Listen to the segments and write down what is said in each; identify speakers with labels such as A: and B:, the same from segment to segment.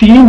A: 3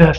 A: 10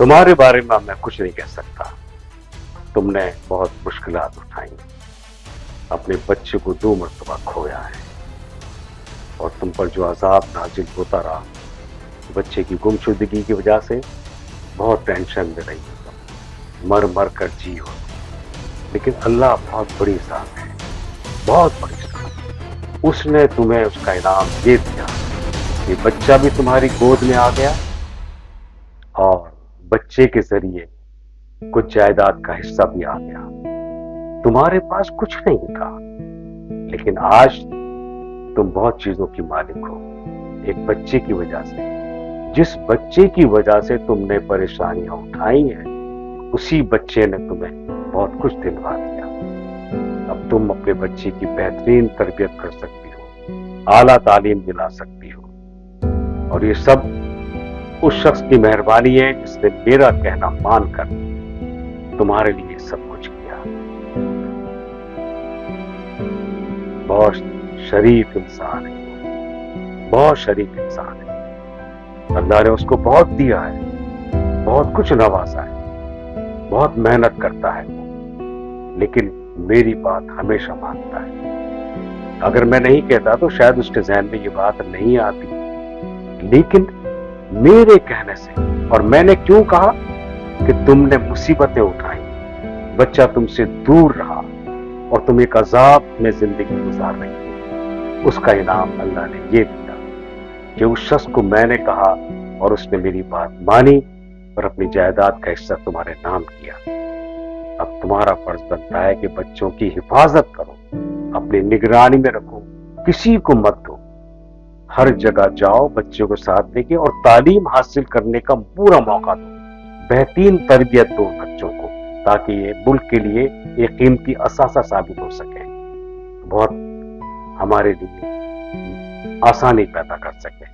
B: तुम्हारे बारे में मैं कुछ नहीं कह सकता। तुमने बहुत मुश्किलात उठाई, अपने बच्चे को 2 मरतबा खोया है, और तुम पर जो अजाब नाजिल होता रहा बच्चे की गुमशुदगी की वजह से, बहुत टेंशन में रही हो तुम, मर मर कर जी हो। लेकिन अल्लाह बहुत बड़ी ज़ात है, बहुत बड़ी ज़ात। उसने तुम्हें उसका इनाम ये दिया कि बच्चा भी तुम्हारी गोद में आ गया, और बच्चे के जरिए कुछ जायदाद का हिस्सा भी आ गया। तुम्हारे पास कुछ नहीं था, लेकिन आज तुम बहुत चीजों की मालिक हो, एक बच्चे की वजह से। जिस बच्चे की वजह से तुमने परेशानियां उठाई हैं, उसी बच्चे ने तुम्हें बहुत कुछ दिलवा दिया। अब तुम अपने बच्चे की बेहतरीन तरबियत कर सकती हो, आला तालीम दिला सकती हो, और ये सब उस शख्स की मेहरबानी है जिसने मेरा कहना मानकर तुम्हारे लिए सब कुछ किया। बहुत शरीफ इंसान है, बहुत शरीफ इंसान है। अल्लाह ने उसको बहुत दिया है, बहुत कुछ नवाजा है, बहुत मेहनत करता है वो, लेकिन मेरी बात हमेशा मानता है। अगर मैं नहीं कहता तो शायद उसके जहन में ये बात नहीं आती, लेकिन मेरे कहने से, और मैंने क्यों कहा कि तुमने मुसीबतें उठाई, बच्चा तुमसे दूर रहा, और तुम एक अजाब में जिंदगी गुजार रही हो, उसका इनाम अल्लाह ने ये दिया कि उस शख्स को मैंने कहा और उसने मेरी बात मानी और अपनी जायदाद का हिस्सा तुम्हारे नाम किया। अब तुम्हारा फर्ज बनता है कि बच्चों की हिफाजत करो, अपनी निगरानी में रखो, किसी को मत दो, हर जगह जाओ, बच्चों को साथ लेके, और तालीम हासिल करने का पूरा मौका दो, बेहतरीन तरबियत दो बच्चों को, ताकि ये मुल्क के लिए एक कीमती असासा साबित हो सके, बहुत हमारे लिए आसानी पैदा कर सके।